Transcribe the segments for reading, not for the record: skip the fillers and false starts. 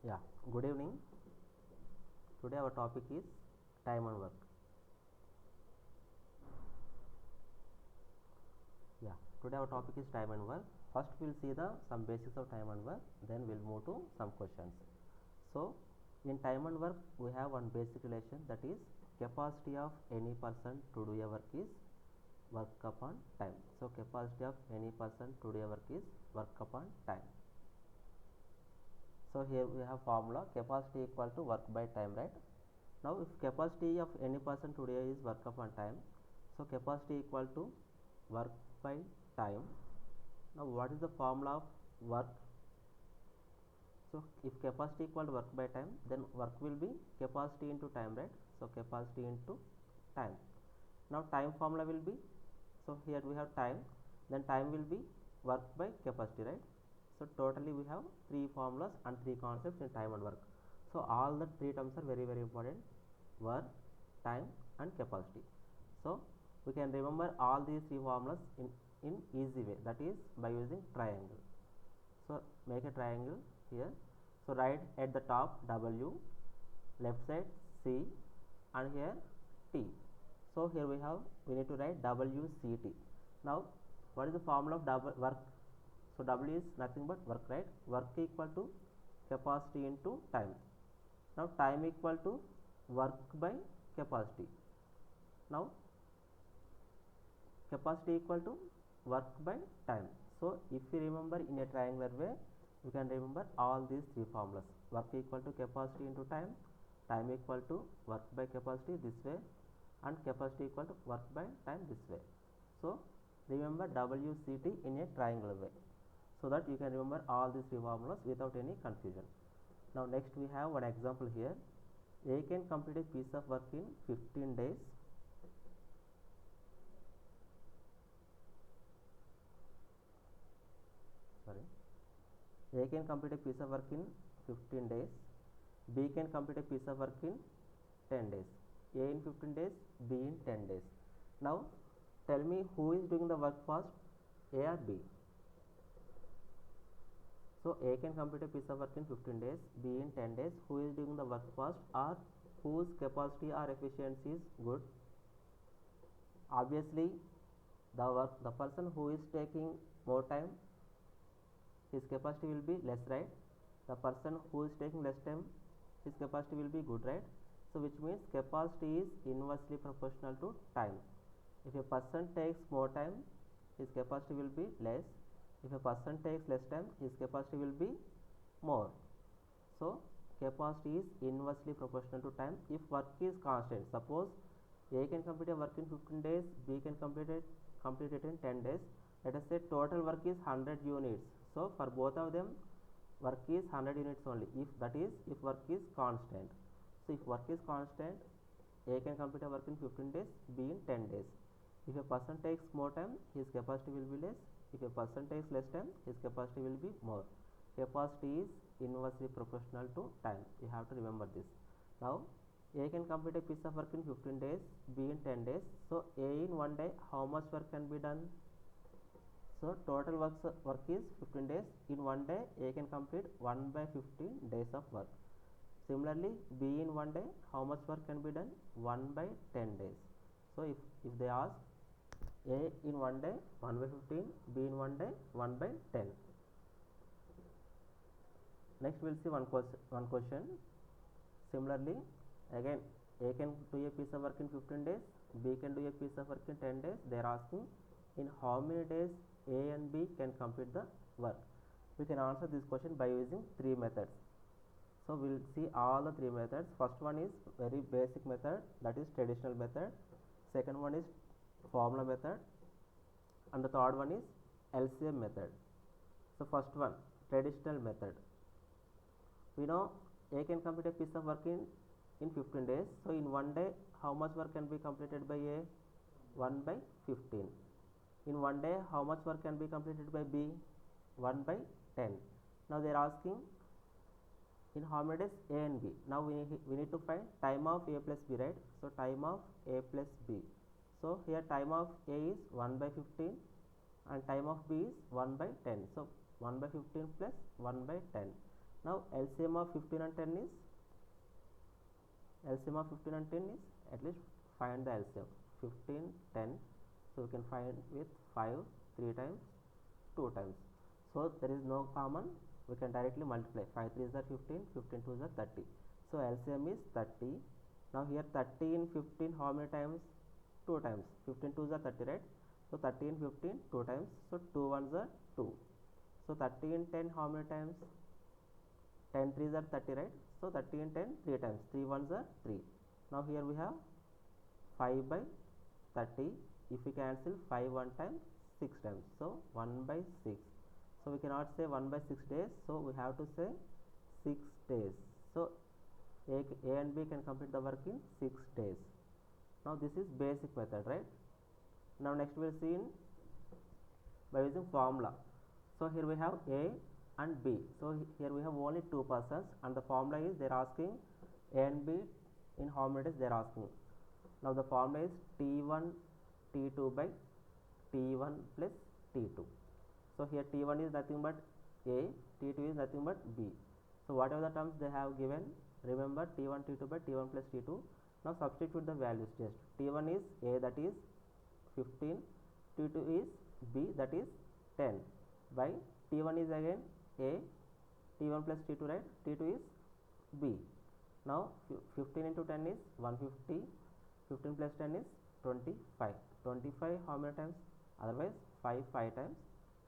Yeah, good evening. Today our topic is time and work. Yeah, today our topic is time and work. First we'll see the some basics of time and work, then we'll move to some questions. So, in time and work we have one basic relation, that is capacity of any person to do a work is work upon time. So, capacity of any person to do a work is work upon time. So, here we have formula capacity equal to work by time, right? Now, if capacity of any person today is work upon time, so capacity equal to work by time. Now, what is the formula of work? So, if capacity equal to work by time, then work will be capacity into time, right? So, capacity into time. Now, time formula will be, so here we have time, then time will be work by capacity, right? So, totally we have three formulas and three concepts in time and work. So, all the three terms are very important: work, time and capacity. So, we can remember all these three formulas in easy way, that is by using triangle. So, make a triangle here. So, write at the top W, left side C and here T. So, here we need to write WCT. Now, what is the formula of work? So, W is nothing but work, right? Work equal to capacity into time. Now, time equal to work by capacity. Now, capacity equal to work by time. So, if you remember in a triangular way, you can remember all these three formulas: work equal to capacity into time, time equal to work by capacity this way, and capacity equal to work by time this way. So, remember WCT in a triangular way, so that you can remember all these three formulas without any confusion. Now, next we have one example here. A can complete a piece of work in 15 days. A can complete a piece of work in 15 days. B can complete a piece of work in 10 days. A in 15 days, B in 10 days. Now, tell me who is doing the work first, A or B? So, A can complete a piece of work in 15 days, B in 10 days. Who is doing the work first, or whose capacity or efficiency is good? Obviously, the person who is taking more time, his capacity will be less, right? The person who is taking less time, his capacity will be good, right? So, which means capacity is inversely proportional to time. If a person takes more time, his capacity will be less. If a person takes less time, his capacity will be more. So, capacity is inversely proportional to time if work is constant. Suppose A can complete a work in 15 days, B can complete it in 10 days. Let us say total work is 100 units. So, for both of them, work is 100 units only, if work is constant. So, if work is constant, A can complete a work in 15 days, B in 10 days. If a person takes more time, his capacity will be less. If a person takes less time, his capacity will be more. Capacity is inversely proportional to time. You have to remember this. Now, A can complete a piece of work in 15 days, B in 10 days. So, A in 1 day, how much work can be done? So, total work is 15 days. In 1 day, A can complete 1 by 15 days of work. Similarly, B in 1 day, how much work can be done? 1 by 10 days. So, if they ask A in 1 day 1 by 15, B in 1 day 1 by 10. Next, we will see one question. Similarly, again A can do a piece of work in 15 days, B can do a piece of work in 10 days. They are asking in how many days A and B can complete the work. We can answer this question by using three methods. So, we will see all the three methods. First one is very basic method, that is traditional method. Second one is formula method, and the third one is LCM method. So, first one, traditional method. We know A can complete a piece of work in 15 days. So, in 1 day, how much work can be completed by A? 1 by 15. In 1 day, how much work can be completed by B? 1 by 10. Now, they are asking in how many days A and B. Now, we need to find time of A plus B, right? So, time of A plus B. So, here time of A is 1 by 15 and time of B is 1 by 10. So, 1 by 15 plus 1 by 10. Now LCM of 15 and 10 is at least find the LCM 15 10. So we can find with 5 3 times 2 times. So there is no common, we can directly multiply. 5 3s are 15, 15 2s are 30. So LCM is 30. Now here 30 in 15 how many times? 2 times. 15 2s are 30, right? So 30 in 15 2 times. So 2 1s are 2. So 30 in 10 how many times? 10 3s are 30, right? So 30 in 10 3 times. 3 1s are 3. Now here we have 5 by 30. If we cancel 5 1 time, 6 times. So 1 by 6. So we cannot say 1 by 6 days. So we have to say 6 days. So A and B can complete the work in 6 days. Now this is basic method, right? Now next we will see in by using formula. So here we have A and B. So here we have only two persons, and the formula is they are asking A and B in how many days they are asking. Now the formula is T1 T2 by T1 plus T2. So here T1 is nothing but A, T2 is nothing but B. So whatever the terms they have given, remember T1 T2 by T1 plus T2. Now substitute the values just. T1 is A, that is 15, T2 is B, that is 10, by T1 is again A, T1 plus T2, right? T2 is B. Now 15 into 10 is 150, 15 plus 10 is 25. 25 how many times? Otherwise 5 5 times,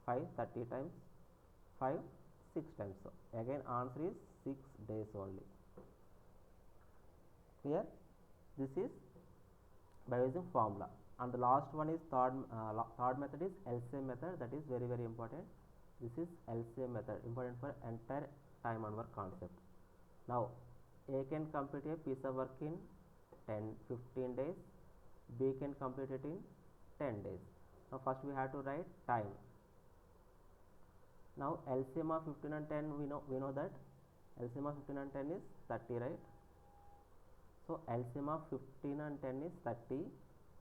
5 30 times, 5 6 times. So again answer is 6 days only. Here this is by using formula. And the last one is third method is LCM method. That is very important. This is LCM method, important for entire time and work concept. Now A can complete a piece of work in 10-15 days. B can complete it in 10 days. Now first we have to write time. Now LCM of 15 and 10 we know that LCM of 15 and 10 is 30, right? So LCM of 15 and 10 is 30.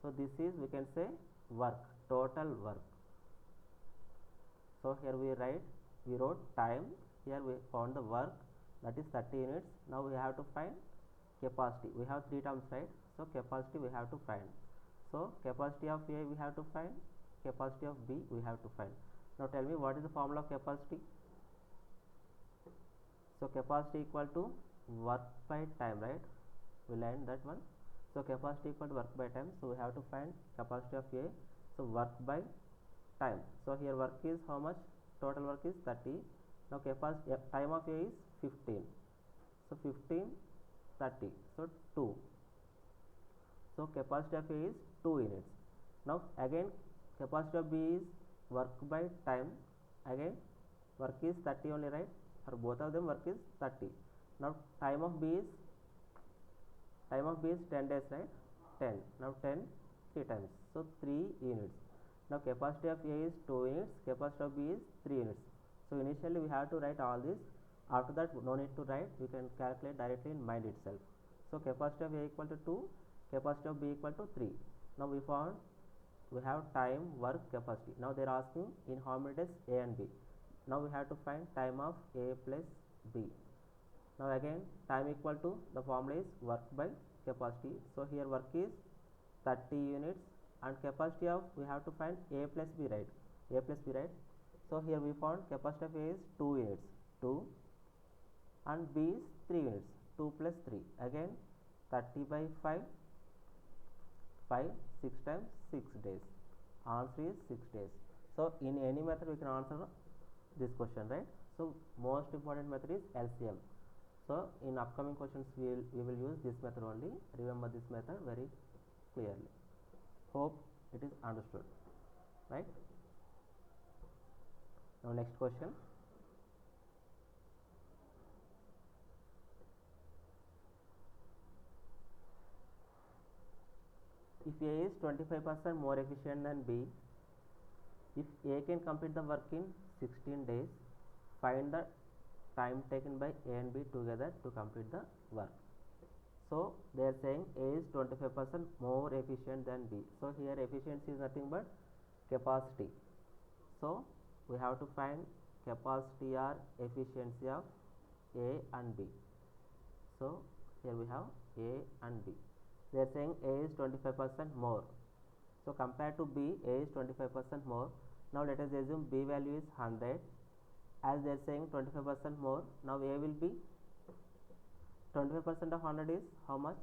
So this is, we can say, work, total work. So here we wrote time. Here we found the work, that is 30 units. Now we have to find capacity. We have three terms, right? So capacity we have to find. So capacity of A we have to find, capacity of B we have to find. Now tell me, what is the formula of capacity? So capacity equal to work by time, right? We learned that one. So capacity equal to work by time. So we have to find capacity of A. So work by time. So here work is how much? Total work is 30. Now capacity time of A is 15. So 15 30. So 2. So capacity of A is 2 units. Now again capacity of B is work by time. Again work is 30 only, right? For both of them work is 30. Now time of B is 10 days, right? 10. Now 10 3 times. So 3 units. Now capacity of A is 2 units, capacity of B is 3 units. So initially we have to write all this. After that no need to write, we can calculate directly in mind itself. So capacity of A equal to 2, capacity of B equal to 3. Now we found we have time, work, capacity. Now they are asking in how many days A and B. Now we have to find time of A plus B. Now again time equal to, the formula is work by capacity. So here work is 30 units and capacity of, we have to find A plus B, right? A plus B, right? So here we found capacity of A is 2 units, 2, and B is 3 units, 2 plus 3. Again 30 by 5, 6 times 6 days. Answer is 6 days. So in any method we can answer this question, right? So most important method is LCM. So in upcoming questions we will use this method only. Remember this method very clearly. Hope it is understood, right? Now next question. If A is 25% more efficient than B, if A can complete the work in 16 days, find the time taken by A and B together to complete the work. So they are saying A is 25% more efficient than B. So here efficiency is nothing but capacity. So we have to find capacity or efficiency of A and B. So here we have A and B. They are saying A is 25% more. So compared to B, A is 25% more. Now let us assume B value is 100. As they are saying 25% more, now A will be 25% of 100 is how much?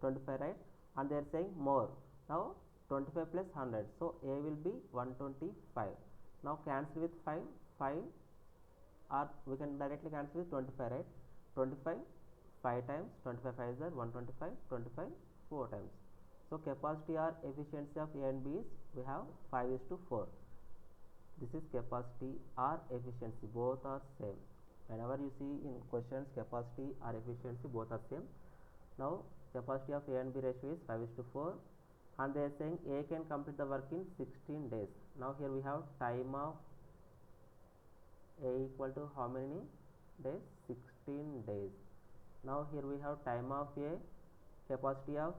25, right? And they are saying more. Now 25 plus 100. So A will be 125. Now cancel with 5. 5 or we can directly cancel with 25, right? 25 5 times, 25 5 is 125, 25 4 times. So capacity or efficiency of A and B is we have 5:4. This is capacity or efficiency, both are same. Whenever you see in questions capacity or efficiency, both are same. Now capacity of A and B ratio is 5:4, and they are saying A can complete the work in 16 days. Now here we have time of A equal to how many days? 16 days. Now here we have time of A, capacity of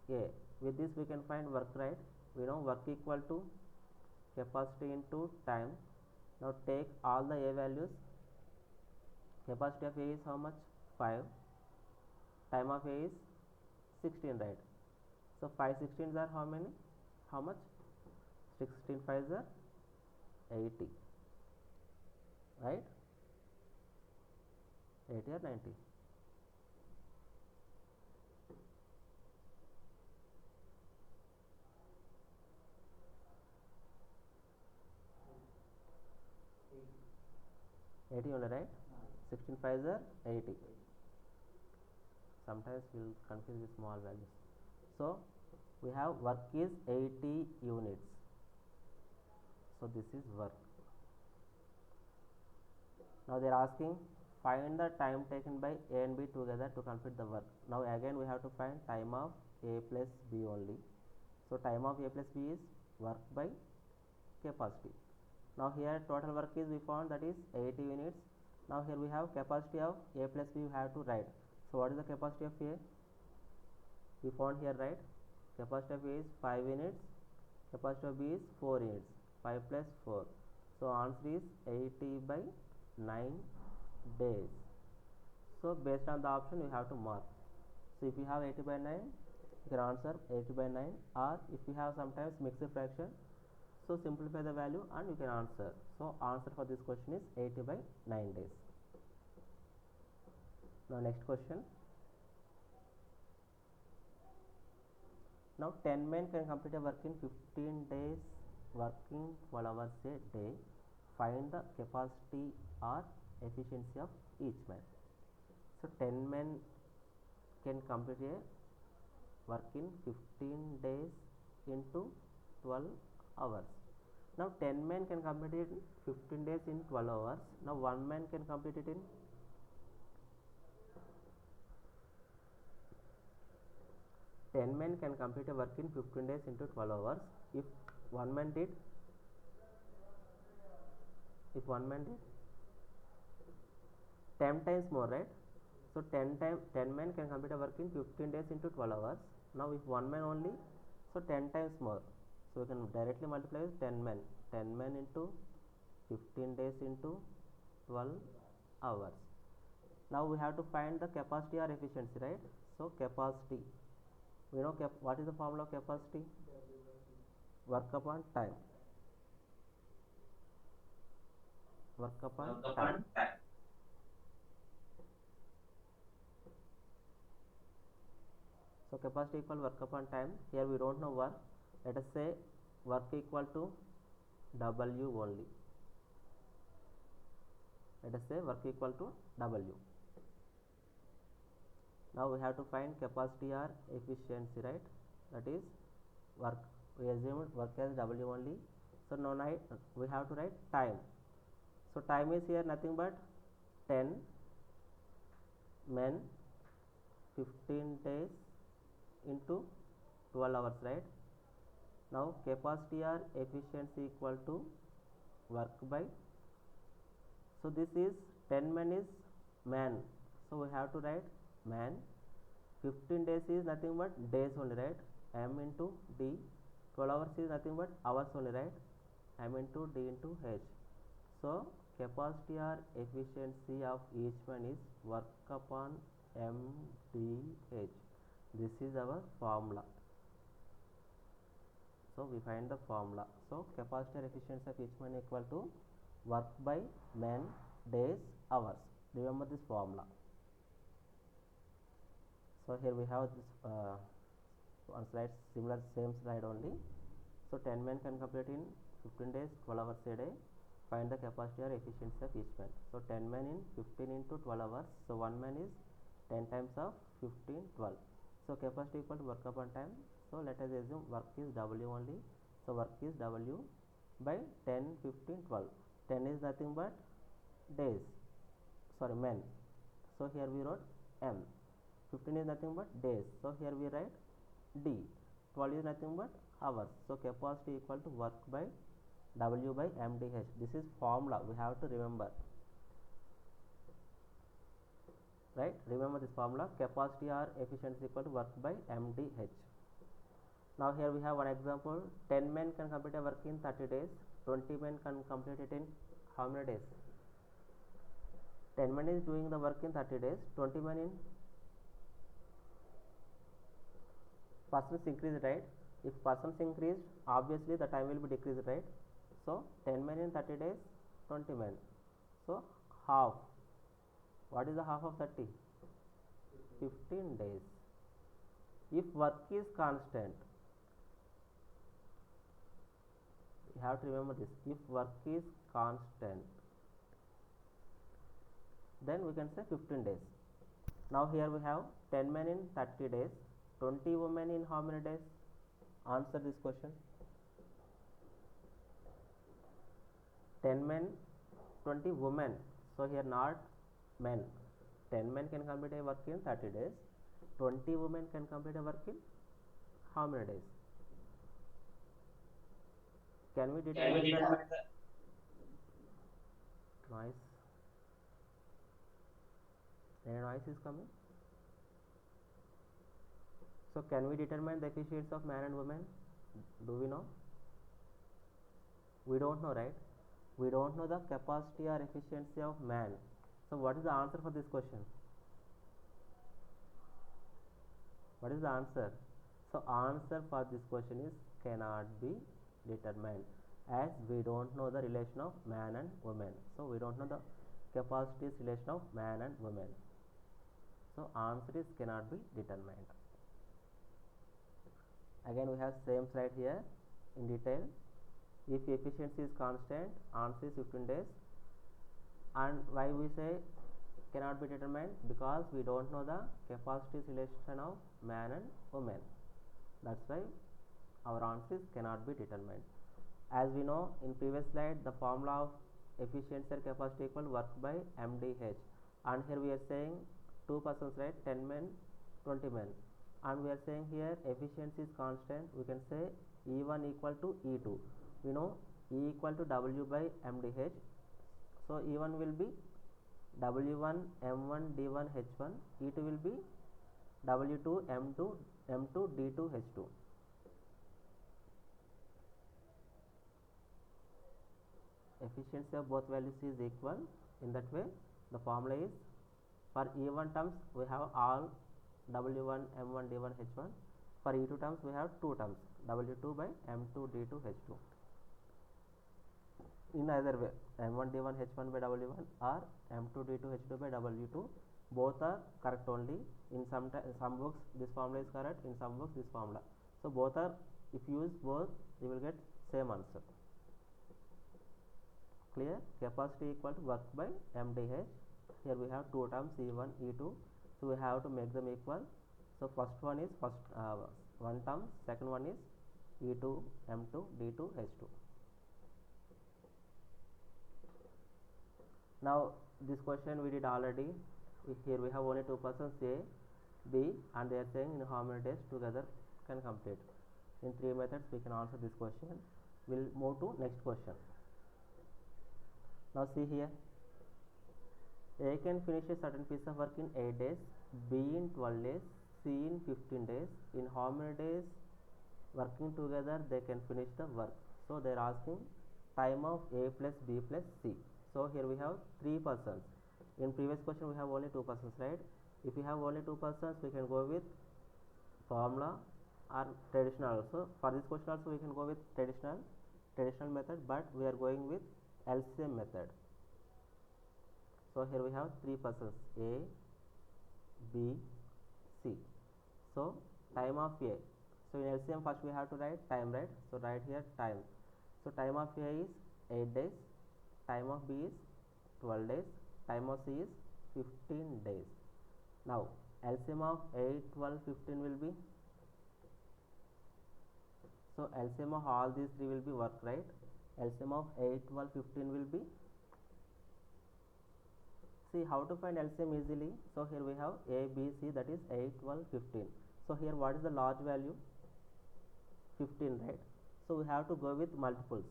A. With this we can find work, right? We know work equal to capacity into time. Now take all the A values. Capacity of A is how much? 5. Time of A is 16, right? So 5 16s are how many? How much? 16 5s are 80, right? 80 or 90? 80 only, right? 16 5s are 80. Sometimes we will confuse with small values. So we have work is 80 units. So this is work. Now they are asking find the time taken by A and B together to complete the work. Now again we have to find time of A plus B only. So time of A plus B is work by capacity. Now here total work is we found, that is 80 units. Now here we have capacity of A plus B we have to write. So what is the capacity of A? We found here, right? Capacity of A is 5 units. Capacity of B is 4 units. 5 plus 4. So answer is 80 by 9 days. So based on the option we have to mark. So if you have 80 by 9, you can answer 80 by 9, or if you have sometimes mixed fraction, so simplify the value and you can answer. So answer for this question is 80 by 9 days. Now next question. Now 10 men can complete a work in 15 days, working 12 hours a day. Find the capacity or efficiency of each man. So 10 men can complete a work in 15 days into 12 hours. Now 10 men can complete it in 15 days in 12 hours. Now 1 man can complete it in 10 men can complete a work in 15 days into 12 hours. If one man did 10 times more, right? So 10 men can complete a work in 15 days into 12 hours. Now if one man only, so 10 times more. So we can directly multiply with 10 men. 10 men into 15 days into 12 hours. Now we have to find the capacity or efficiency, right? So capacity. We know what is the formula of capacity? Work upon time. Work upon time. So capacity equal work upon time. Here we don't know work. Let us say work equal to W only. Let us say work equal to W. Now we have to find capacity or efficiency, right? That is work. We assumed work as W only. So now we have to write time. So time is here nothing but 10 men 15 days into 12 hours, right? Now capacity or efficiency equal to work by, so this is 10 men is man, so we have to write man. 15 days is nothing but days only, right? M into D. 12 hours is nothing but hours only, right? M into D into H. So capacity or efficiency of each man is work upon MDH. This is our formula. So we find the formula. So capacity or efficiency of each man equal to work by men, days, hours. Remember this formula. So here we have this one slide, similar same slide only. So 10 men can complete in 15 days, 12 hours a day. Find the capacity or efficiency of each man. So 10 men in 15 into 12 hours. So 1 man is 10 times of 15, 12. So capacity equal to work upon time. So let us assume work is W only. So work is W by 10, 15, 12. 10 is nothing but days, sorry, men. So here we wrote M. 15 is nothing but days. So here we write D. 12 is nothing but hours. So capacity equal to work by W by MDH. This is formula we have to remember. Right? Remember this formula. Capacity or efficiency equal to work by MDH. Now here we have one example. 10 men can complete a work in 30 days. 20 men can complete it in how many days? 10 men is doing the work in 30 days. 20 men in persons increased, right? If persons increased, obviously the time will be decreased, right? So 10 men in 30 days, 20 men. So half. What is the half of 30? 15 days. If work is constant, you have to remember this. If work is constant, then we can say 15 days. Now here we have 10 men in 30 days, 20 women in how many days? Answer this question. 10 men, 20 women. So here not men. 10 men can complete a work in 30 days. 20 women can complete a work in how many days? Can we determine the noise? Any noise is coming? So can we determine the efficiency of man and woman? Do we know? We don't know, right? We don't know the capacity or efficiency of man. So what is the answer for this question? What is the answer? So answer for this question is cannot be determined, as we don't know the relation of man and woman. So we don't know the capacities relation of man and woman. So answer is cannot be determined. Again we have same slide here in detail. If efficiency is constant, answer is 15 days. And why we say cannot be determined? Because we don't know the capacities relation of man and woman. That's why our answer is cannot be determined. As we know in previous slide, the formula of efficiency or capacity equal work by MDH. And here we are saying two persons, right? 10 men, 20 men. And we are saying here efficiency is constant. We can say E1 equal to E2. We know E equal to W by MDH. So E1 will be W1 M1 D1 H1. E2 will be W2 M2 M2 D2 H2. Efficiency of both values is equal. In that way, the formula is for E1 terms we have all W1 M1 D1 H1. For E2 terms we have two terms, W2 by M2 D2 H2. In either way, M1 D1 H1 by W1 or M2 D2 H2 by W2, both are correct only. In some books this formula is correct, in some books this formula. So both are, if you use both, you will get same answer. Clear? Capacity equal to work by MDH. Here we have two terms E1, E2. So we have to make them equal. So first one is one term, second one is E2 M2 D2 H2. Now this question we did already. Here we have only two persons, A, B, and they are saying in how many days together can complete. In three methods we can answer this question. We'll move to next question. Now see here, A can finish a certain piece of work in 8 days, B in 12 days, C in 15 days. In how many days working together they can finish the work? So they are asking time of A plus B plus C. So here we have 3 persons. In previous question we have only 2 persons, right? If we have only 2 persons, we can go with formula or traditional also. For this question also we can go with traditional method, but we are going with LCM method. So here we have 3 persons, A, B, C. So time of A. So in LCM first we have to write time, right? So write here time. So time of A is 8 days, time of B is 12 days, time of C is 15 days. Now LCM of 8, 12, 15 will be, so LCM of all these three will be work, right? LCM of 8, 12, 15 will be, see how to find LCM easily. So here we have A, B, C, that is 8, 12, 15. So here what is the large value? 15, right? So we have to go with multiples.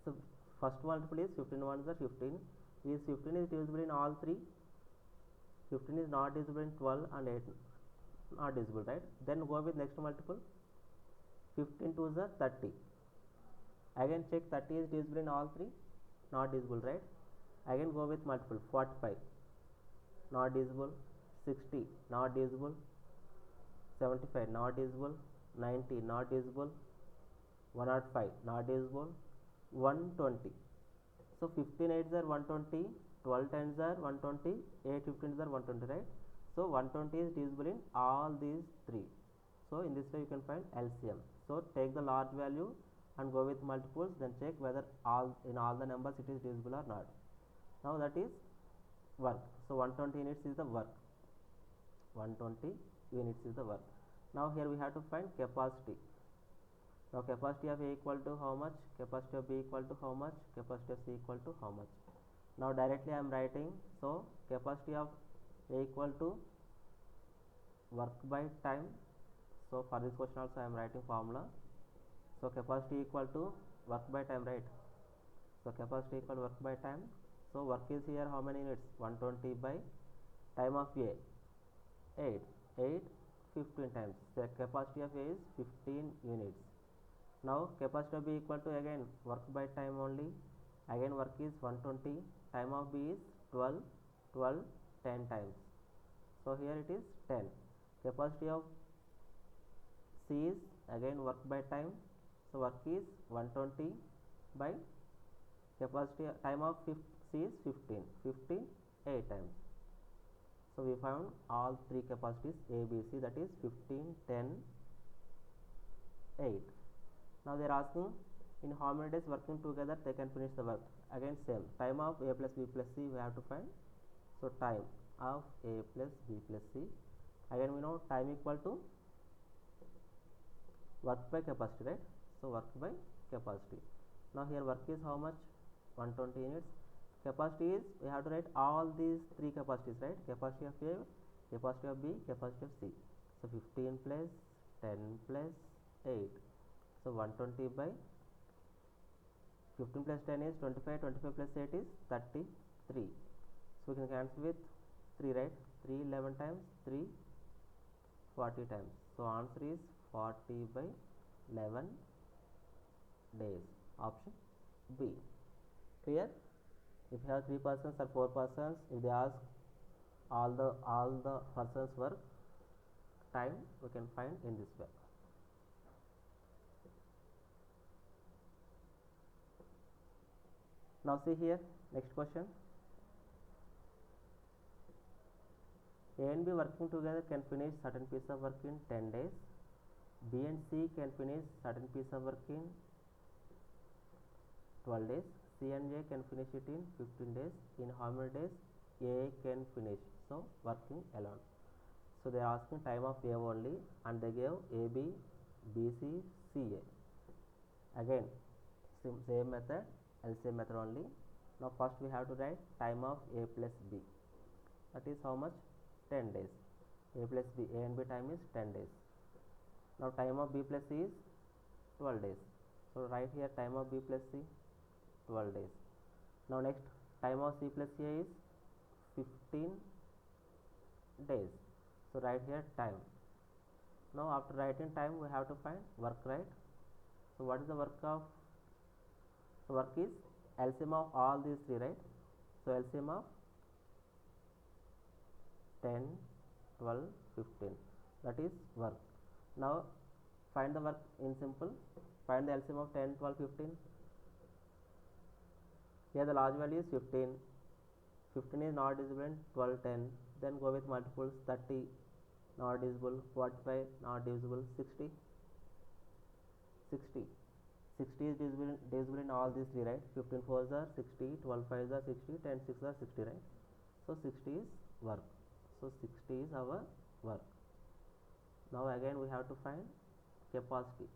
So first multiple is 15 ones are 15. Is 15 is divisible in all three? 15 is not divisible in 12 and 8 not divisible, right? Then go with next multiple. 15 2s are 30. Again check 30 is divisible in all three? Not divisible, right? Again go with multiple. 45 not divisible, 60 not divisible, 75 not divisible, 90 not divisible, 105 not divisible, 120. So 15 8s are 120, 12 10s are 120, 8 15s are 120, right? So 120 is divisible in all these three. So in this way you can find LCM. So take the large value and go with multiples, then check whether in all the numbers it is divisible or not. Now that is work. So 120 units is the work. 120 units is the work. Now here we have to find capacity. Now capacity of A equal to how much? Capacity of B equal to how much? Capacity of C equal to how much? Now directly I am writing. So capacity of A equal to work by time. So for this question also I am writing formula. So capacity equal to work by time, right? So capacity equal to work by time. So work is here how many units? 120 by time of A 8, 8 15 times. The capacity of A is 15 units. Now capacity of B equal to again work by time only. Again work is 120, time of B is 12, 12 10 times. So here it is 10. Capacity of C is again work by time. So work is 120 by capacity time of C is 15, 15 8 times. So we found all three capacities A, B, C, that is 15, 10, 8. Now they are asking in how many days working together they can finish the work. Again same, time of A plus B plus C we have to find. So time of A plus B plus C. Again we know time equal to work by capacity, right? So work by capacity. Now here work is how much? 120 units. Capacity is, we have to write all these three capacities, right? Capacity of A, capacity of B, capacity of C. So 15 plus 10 plus 8. So 120 by 15 plus 10 is 25, 25 plus 8 is 33. So we can cancel with 3, right? 3 11 times, 3 40 times. So answer is 40 by 11 days. Option B. Clear? If you have 3 persons or 4 persons, if they ask all the persons work time, we can find in this way. Now see here, next question. A and B working together can finish certain piece of work in 10 days. B and C can finish certain piece of work in 12 days. C and A can finish it in 15 days. In how many days A can finish? So working alone. So they are asking time of A only, and they gave AB, BC, CA. Again same method, LCM method only. Now first we have to write time of A plus B. That is how much? 10 days. A plus B, A and B time is 10 days. Now time of B plus C is 12 days. So write here time of B plus C 12 days. Now next time of C plus A is 15 days. So write here time. Now after writing time we have to find work, right? So what is the work of? So work is LCM of all these three, right? So LCM of 10, 12, 15, that is work. Now find the work in simple. Find the LCM of 10, 12, 15. Here the large value is 15. 15 is not divisible in 12, 10. Then go with multiples. 30 not divisible, 45 not divisible, 60. 60 is divisible in all these three, right? 15 4s are 60, 12 5s are 60, 10 6s are 60, right? So 60 is work. So 60 is our work. Now again we have to find capacity.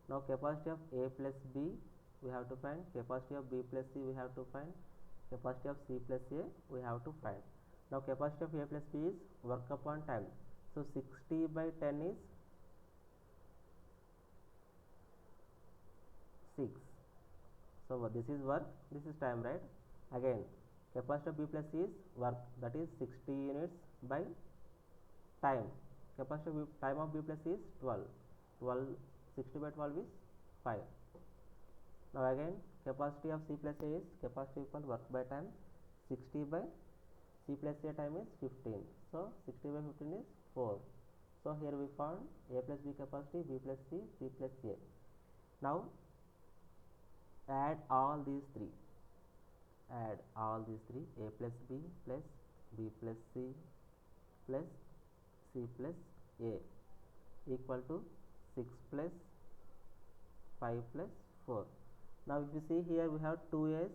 Now capacity of A plus B we have to find, capacity of B plus C we have to find, capacity of C plus A we have to find. Now capacity of A plus B is work upon time. So 60 by 10 is 6. So this is work, this is time, right? Again capacity of B plus C is work, that is 60 units by time. Capacity of time of B plus C is 12. 60 by 12 is 5. Now again capacity of C plus A is capacity equal work by time. 60 by C plus A time is 15. So 60 by 15 is 4. So here we found A plus B capacity, B plus C, C plus A. Now add all these three. Add all these three, A plus B plus B plus C plus C plus A equal to 6 plus 5 plus 4. Now if you see here we have 2 A's,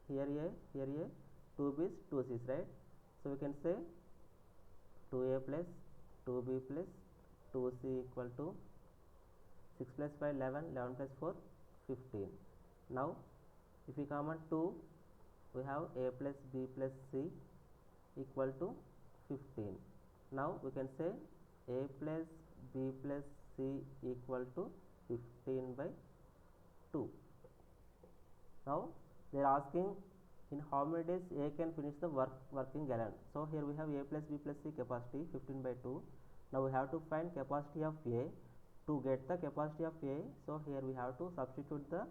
here A, here A, 2 B's, 2 C's, right? So we can say 2A plus 2B plus 2C equal to 6 plus 5 11, 11 plus 4 15. Now if we common 2, we have A plus B plus C equal to 15. Now we can say A plus B plus C equal to 15 by 2. Now they are asking in how many days A can finish the working gallon. So here we have A plus B plus C capacity 15 by 2. Now we have to find capacity of A. To get the capacity of A, so here we have to substitute the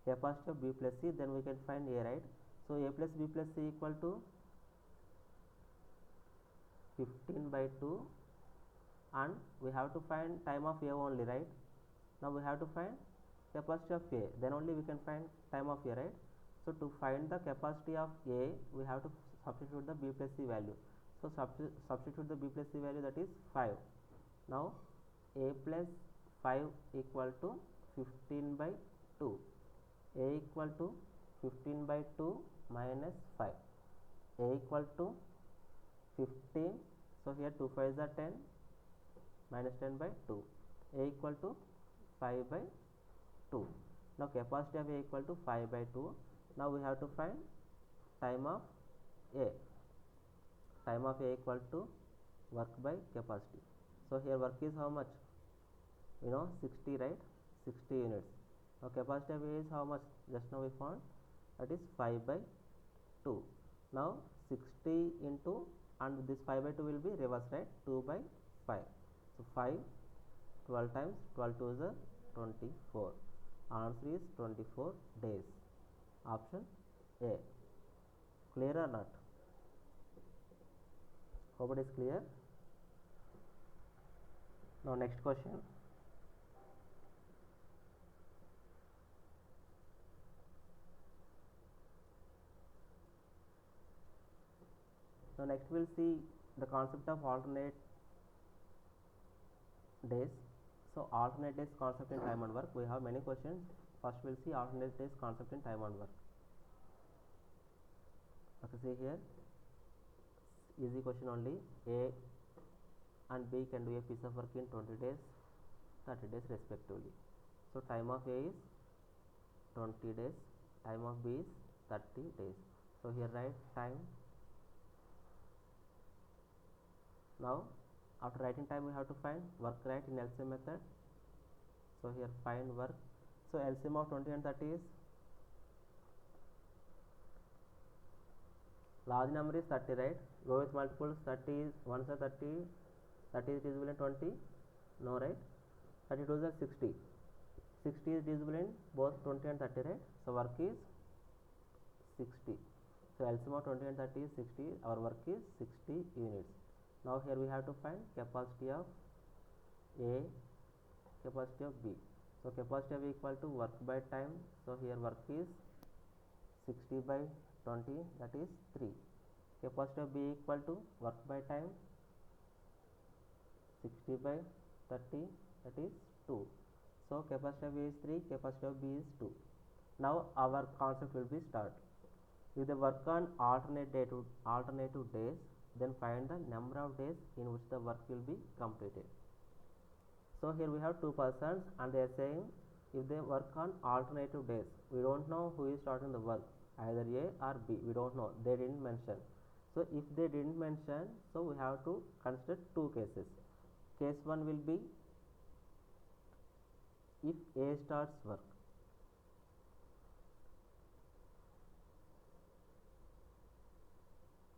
capacity of B plus C, then we can find A, right? So A plus B plus C equal to 15 by 2, and we have to find time of A only, right? Now we have to find capacity of A, then only we can find time of A, right? So to find the capacity of A, we have to substitute the B plus C value. So substitute the B plus C value, that is 5. Now A plus 5 equal to 15 by 2. A equal to 15 by 2 minus 5. A equal to 15. So here 2 5s are 10 minus 10 by 2. A equal to 5 by 2. Now capacity of A equal to 5 by 2. Now we have to find time of A. Time of A equal to work by capacity. So here work is how much? 60, right? 60 units. Now capacity of A is how much? Just now we found, that is 5 by 2. Now 60 into, and this 5 by 2 will be reverse, right? 2 by 5. So 5, 12 times 12 2s are 24. Answer is 24 days. Option A. Clear or not? Hope it is clear. Now next question. Now next we will see the concept of alternate days. So alternate days concept in time and work. We have many questions. First we will see alternate days concept in time and work. Okay, see here, easy question only. A and B can do a piece of work in 20 days, 30 days respectively. So time of A is 20 days, time of B is 30 days. So here write time. Now after writing time we have to find work, right, in LCM method. So here find work. So LCM of 20 and 30 is, large number is 30, right? Go with multiples. 30 is 1s are 30, 30 is divisible in 20, no, right? 32s are 60, 60 is divisible in both 20 and 30, right? So work is 60. So LCM of 20 and 30 is 60. Our work is 60 units. Now here we have to find capacity of A, capacity of B. So capacity of A equal to work by time. So here work is 60 by 20, that is 3. Capacity of B equal to work by time 60 by 30, that is 2. So capacity of A is 3, capacity of B is 2. Now our concept will be start. If they work on alternative days, then find the number of days in which the work will be completed. So here we have two persons and they are saying if they work on alternative days, we don't know who is starting the work, either A or B, we don't know, they didn't mention. So if they didn't mention, so we have to consider two cases. Case 1 will be if A starts work.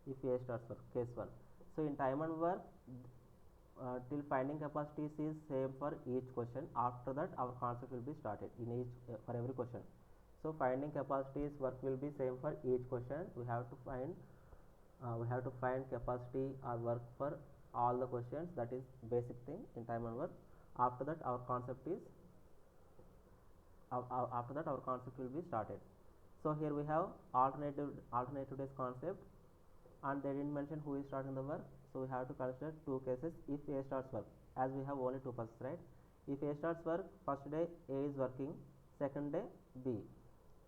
If A starts work, case 1. So in time and work, till finding capacities is same for each question. After that our concept will be started in each for every question. So finding capacities work will be same for each question. We have to find capacity or work for all the questions. That is basic thing in time and work. After that our concept will be started. So here we have alternative days concept, and they didn't mention who is starting the work. So we have to consider two cases. If A starts work, as we have only two persons, right? If A starts work, first day A is working, second day B.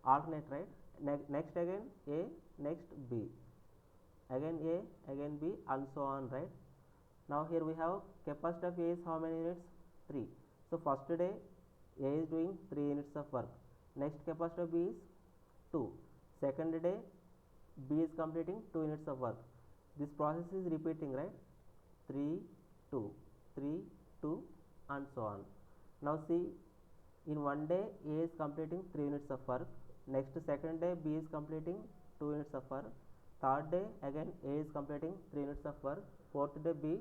Alternate, right? Next again A, next B, again A, again B, and so on, right? Now here we have capacity of A is how many units? 3. So first day A is doing 3 units of work. Next capacity of B is 2. Second day B is completing 2 units of work. This process is repeating, right? 3, 2, 3, 2, and so on. Now see, in one day A is completing 3 units of work. Next second day B is completing 2 units of work. Third day again A is completing 3 units of work. Fourth day B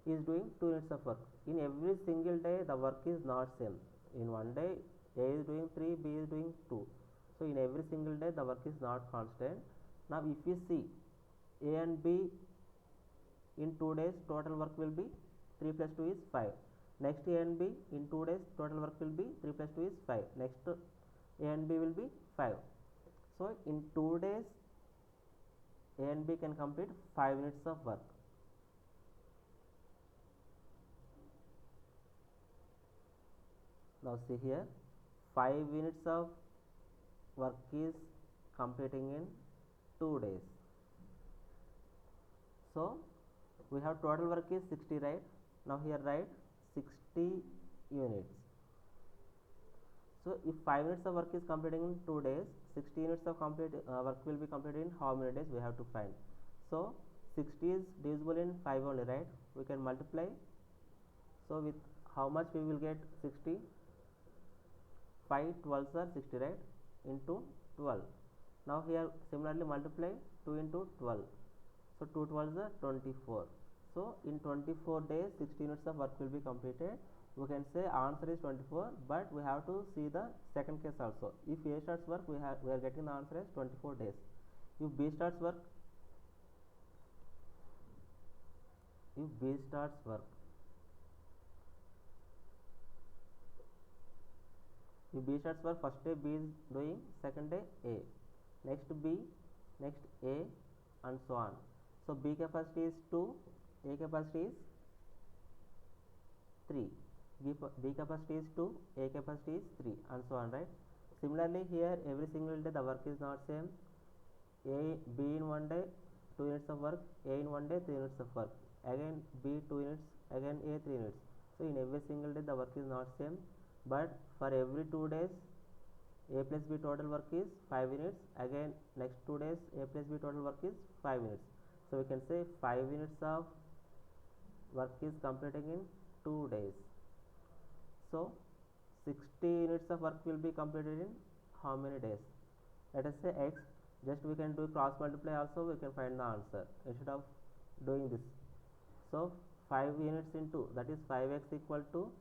is doing 2 units of work. In every single day the work is not same. In one day A is doing 3, B is doing 2. So in every single day the work is not constant. Now if you see A and B in 2 days total work will be 3 plus 2 is 5. Next A and B in 2 days total work will be 3 plus 2 is 5. Next A and B will be 5. So in 2 days A and B can complete 5 units of work. Now see here, 5 units of work is completing in 2 days. So we have total work is 60, right? Now here write 60 units. So if 5 units of work is completing in 2 days, 60 units of work will be completed in how many days we have to find. So 60 is divisible in 5 only, right? We can multiply. So with how much we will get 60? 5 12s are 60, right? Into 12. Now here similarly multiply 2 into 12. So 2 12s are 24. So in 24 days 60 units of work will be completed. We can say answer is 24, but we have to see the second case also. If A starts work, we are getting the answer as 24 days. If B starts work, first day B is doing, second day A, next B, next A, and so on. So B capacity is 2, A capacity is 3, B capacity is 2, A capacity is 3, and so on, right? Similarly here every single day the work is not same. B in one day 2 units of work, A in one day 3 units of work, again B 2 units, again A 3 units. So in every single day the work is not same, but for every 2 days A plus B total work is 5 units, again next 2 days A plus B total work is 5 units. So we can say 5 units of work is completing in 2 days. So 60 units of work will be completed in how many days? Let us say X. Just we can do cross multiply also, we can find the answer instead of doing this. So 5 units into, that is 5x equal to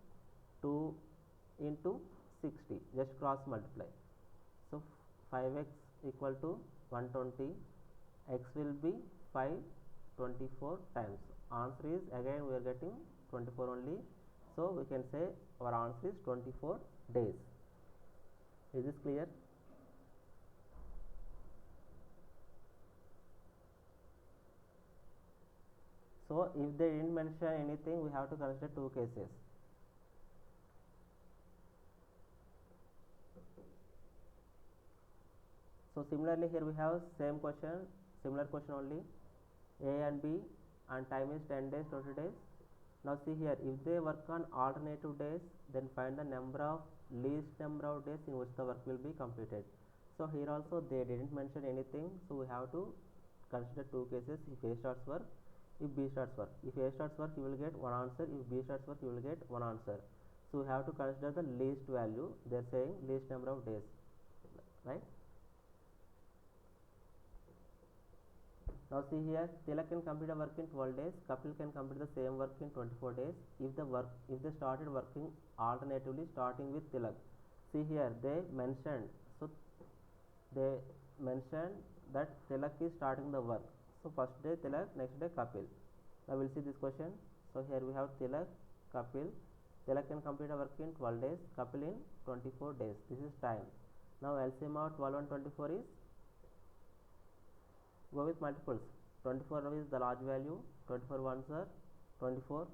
2 into 60. Just cross multiply. So 5x equal to 120 x will be 524 times. Answer is again we are getting 24 only, so we can say our answer is 24 days. Is this clear? So if they didn't mention anything, we have to consider two cases. So similarly here we have same question, similar question only, A and B, and time is 10 days, 20 days. Now see here, if they work on alternative days, then find the least number of days in which the work will be completed. So here also they didn't mention anything, so we have to consider two cases. If A starts work, if B starts work. If A starts work, you will get one answer. If B starts work, you will get one answer. So we have to consider the least value. They are saying least number of days, right? Now see here, Tilak can complete a work in 12 days, Kapil can complete the same work in 24 days if they started working alternatively starting with Tilak. See here, they mentioned that Tilak is starting the work. So first day Tilak, next day Kapil. Now we'll see this question. So here we have Tilak, Kapil. Tilak can complete a work in 12 days, Kapil in 24 days. This is time. Now LCM of 12 and 24 is, go with multiples. 24 is the large value, 24 ones are 24.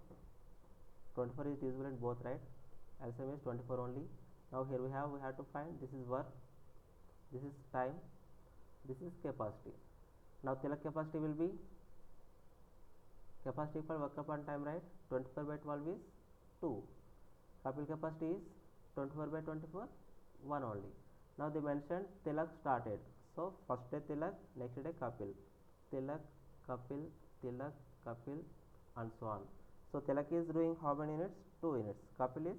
24 is divisible in both, right? LCM is 24 only. Now here we have to find, this is work, this is time, this is capacity. Now Tilak capacity will be, capacity equal work upon time, right? 24 by 12 is 2. Kapil capacity is 24 by 24, 1 only. Now they mentioned Tilak started. So first day Tilak, next day Kapil. Tilak, Kapil, Tilak, Kapil, and so on. So Tilak is doing how many units? 2 units. Kapil is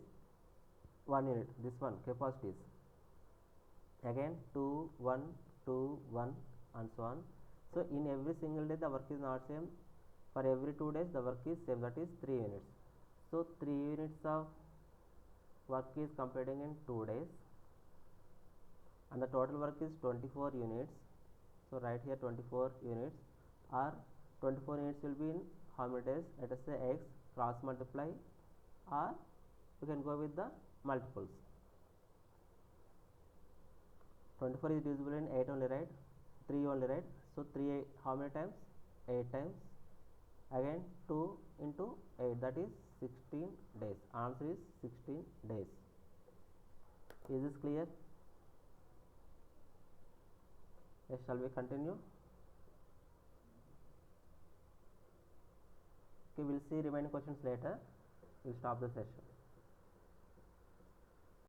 1 unit. This one capacity is again 2, 1, 2, 1, and so on. So in every single day the work is not same. For every 2 days the work is same, that is 3 units. So 3 units of work is completing in 2 days, and the total work is 24 units. So write here 24 units, or 24 units will be in how many days? Let us say x, cross multiply, or you can go with the multiples. 24 is divisible in 8 only, right? 3 only, right? So 3 how many times? 8 times. Again 2 into 8, that is 16 days. Answer is 16 days. Is this clear? Yes, shall we continue? Okay, we'll see remaining questions later. We'll stop the session.